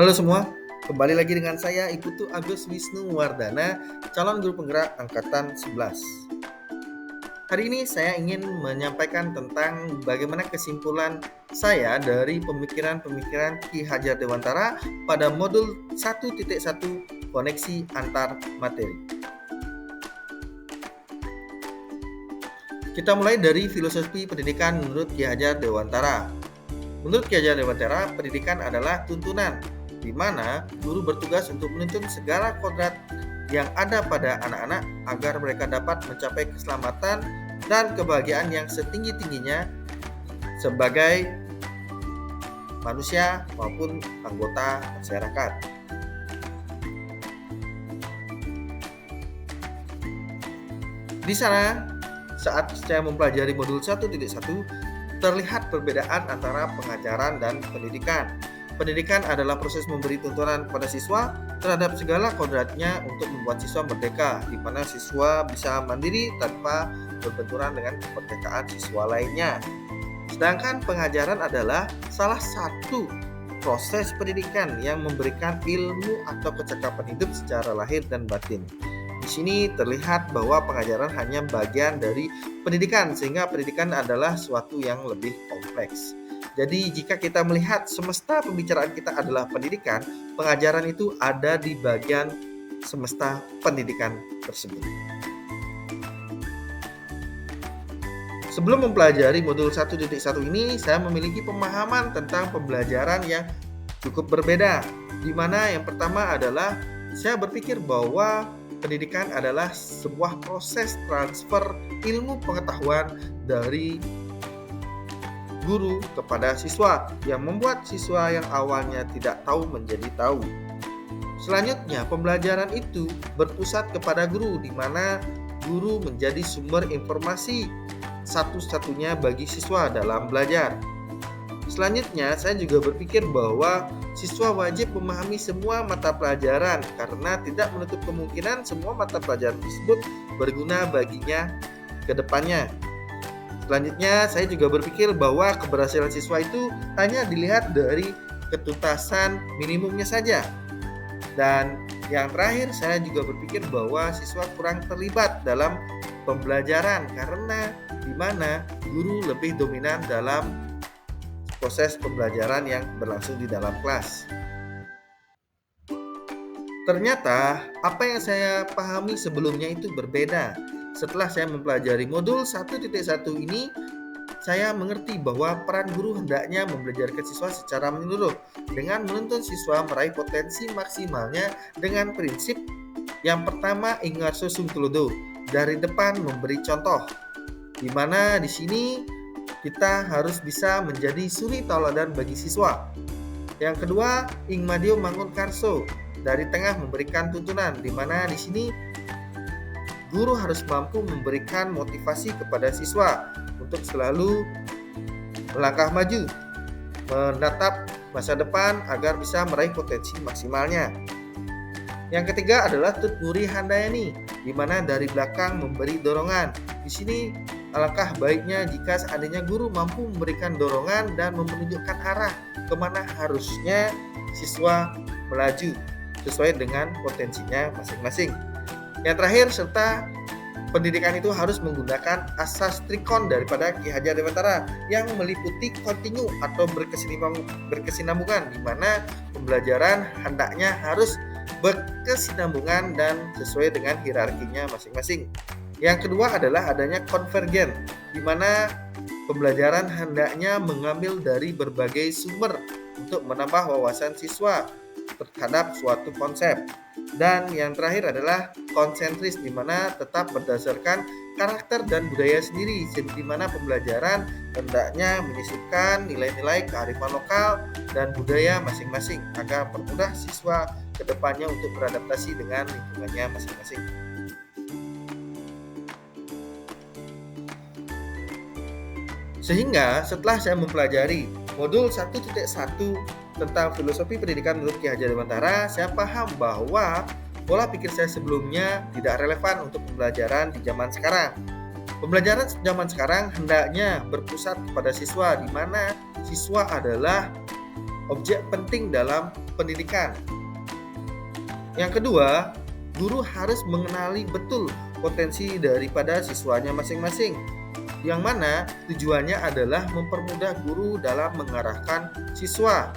Halo semua, kembali lagi dengan saya Iputu Agus Wisnu Wardana, calon guru penggerak angkatan 11. Hari ini saya ingin menyampaikan tentang bagaimana kesimpulan saya dari pemikiran-pemikiran Ki Hajar Dewantara pada modul 1.1 koneksi antar materi. Kita mulai dari filosofi pendidikan menurut Ki Hajar Dewantara. Menurut Ki Hajar Dewantara, pendidikan adalah tuntunan, di mana guru bertugas untuk menuntun segala kodrat yang ada pada anak-anak agar mereka dapat mencapai keselamatan dan kebahagiaan yang setinggi-tingginya sebagai manusia maupun anggota masyarakat. Di sana, saat saya mempelajari modul 1.1, terlihat perbedaan antara pengajaran dan pendidikan. Pendidikan adalah proses memberi tuntunan kepada siswa terhadap segala kodratnya untuk membuat siswa merdeka, di mana siswa bisa mandiri tanpa berbenturan dengan kemerdekaan siswa lainnya. Sedangkan pengajaran adalah salah satu proses pendidikan yang memberikan ilmu atau kecakapan hidup secara lahir dan batin. Di sini terlihat bahwa pengajaran hanya bagian dari pendidikan, sehingga pendidikan adalah suatu yang lebih kompleks. Jadi jika kita melihat semesta pembicaraan kita adalah pendidikan, pengajaran itu ada di bagian semesta pendidikan tersebut. Sebelum mempelajari modul 1.1 ini, saya memiliki pemahaman tentang pembelajaran yang cukup berbeda, di mana yang pertama adalah saya berpikir bahwa pendidikan adalah sebuah proses transfer ilmu pengetahuan dari guru kepada siswa yang membuat siswa yang awalnya tidak tahu menjadi tahu. Selanjutnya, pembelajaran itu berpusat kepada guru, di mana guru menjadi sumber informasi satu-satunya bagi siswa dalam belajar. Selanjutnya, saya juga berpikir bahwa siswa wajib memahami semua mata pelajaran karena tidak menutup kemungkinan semua mata pelajaran tersebut berguna baginya ke depannya. Selanjutnya, saya juga berpikir bahwa keberhasilan siswa itu hanya dilihat dari ketuntasan minimumnya saja. Dan yang terakhir, saya juga berpikir bahwa siswa kurang terlibat dalam pembelajaran karena di mana guru lebih dominan dalam proses pembelajaran yang berlangsung di dalam kelas. Ternyata apa yang saya pahami sebelumnya itu berbeda. Setelah saya mempelajari modul 1.1 ini, saya mengerti bahwa peran guru hendaknya membelajarkan siswa secara menyeluruh dengan menuntun siswa meraih potensi maksimalnya dengan prinsip yang pertama ingarso sum tulodo, dari depan memberi contoh, di mana di sini kita harus bisa menjadi suri tauladan bagi siswa. Yang kedua, ing madio mangun karso, dari tengah memberikan tuntunan, di mana di sini guru harus mampu memberikan motivasi kepada siswa untuk selalu melangkah maju, menatap masa depan agar bisa meraih potensi maksimalnya. Yang ketiga adalah tut nguri handayani, di mana dari belakang memberi dorongan. Di sini alangkah baiknya jika seandainya guru mampu memberikan dorongan dan menunjukkan arah kemana harusnya siswa melaju sesuai dengan potensinya masing-masing. Yang terakhir, serta pendidikan itu harus menggunakan asas trikon daripada Ki Hajar Dewantara yang meliputi kontinu atau berkesinambungan, di mana pembelajaran hendaknya harus berkesinambungan dan sesuai dengan hierarkinya masing-masing. Yang kedua adalah adanya konvergen, di mana pembelajaran hendaknya mengambil dari berbagai sumber untuk menambah wawasan siswa terhadap suatu konsep. Dan yang terakhir adalah konsentris, di mana tetap berdasarkan karakter dan budaya sendiri, di mana pembelajaran hendaknya menyisipkan nilai-nilai kearifan lokal dan budaya masing-masing agar mempermudah siswa kedepannya untuk beradaptasi dengan lingkungannya masing-masing. Sehingga setelah saya mempelajari modul 1.1 tentang filosofi pendidikan menurut Ki Hajar Dewantara, saya paham bahwa pola pikir saya sebelumnya tidak relevan untuk pembelajaran di zaman sekarang. Pembelajaran zaman sekarang hendaknya berpusat kepada siswa, di mana siswa adalah objek penting dalam pendidikan. Yang kedua, guru harus mengenali betul potensi daripada siswanya masing-masing, yang mana tujuannya adalah mempermudah guru dalam mengarahkan siswa.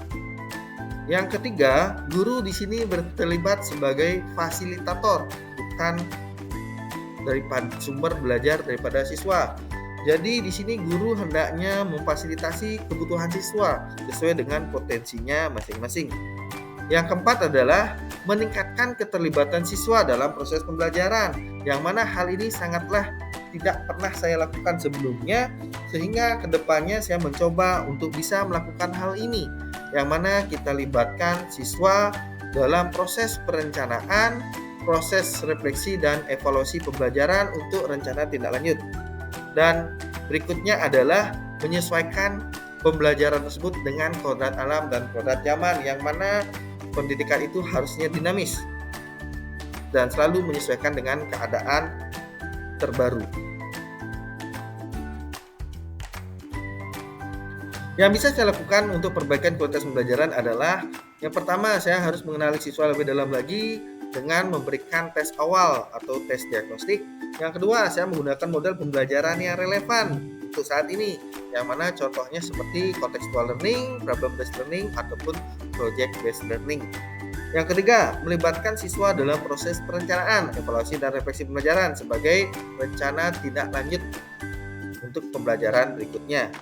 Yang ketiga, guru di sini terlibat sebagai fasilitator, bukan daripada sumber belajar daripada siswa. Jadi di sini guru hendaknya memfasilitasi kebutuhan siswa sesuai dengan potensinya masing-masing. Yang keempat adalah meningkatkan keterlibatan siswa dalam proses pembelajaran, yang mana hal ini sangatlah tidak pernah saya lakukan sebelumnya, sehingga kedepannya saya mencoba untuk bisa melakukan hal ini, yang mana kita libatkan siswa dalam proses perencanaan, proses refleksi dan evaluasi pembelajaran untuk rencana tindak lanjut. Dan berikutnya adalah menyesuaikan pembelajaran tersebut dengan kodrat alam dan kodrat zaman, yang mana pendidikan itu harusnya dinamis dan selalu menyesuaikan dengan keadaan terbaru. Yang bisa saya lakukan untuk perbaikan kualitas pembelajaran adalah yang pertama, saya harus mengenali siswa lebih dalam lagi dengan memberikan tes awal atau tes diagnostik. Yang kedua, saya menggunakan model pembelajaran yang relevan untuk saat ini, yang mana contohnya seperti contextual learning, problem based learning, ataupun project based learning. Yang ketiga, melibatkan siswa dalam proses perencanaan, evaluasi dan refleksi pembelajaran sebagai rencana tindak lanjut untuk pembelajaran berikutnya.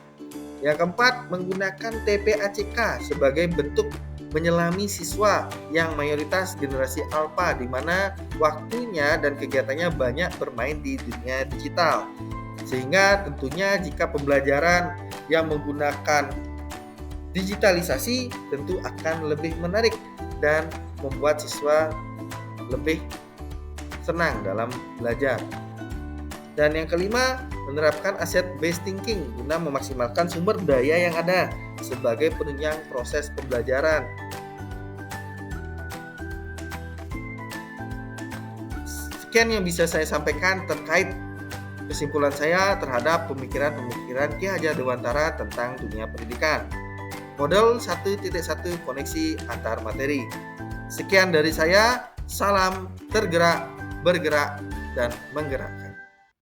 Yang keempat, menggunakan TPACK sebagai bentuk menyelami siswa yang mayoritas generasi alfa, di mana waktunya dan kegiatannya banyak bermain di dunia digital. Sehingga tentunya jika pembelajaran yang menggunakan digitalisasi tentu akan lebih menarik dan membuat siswa lebih senang dalam belajar. Dan yang kelima, menerapkan asset based thinking guna memaksimalkan sumber daya yang ada sebagai penunjang proses pembelajaran. Sekian yang bisa saya sampaikan terkait kesimpulan saya terhadap pemikiran-pemikiran Ki Hajar Dewantara tentang dunia pendidikan. Model 1.1 koneksi antar materi. Sekian dari saya, salam tergerak, bergerak, dan menggerak.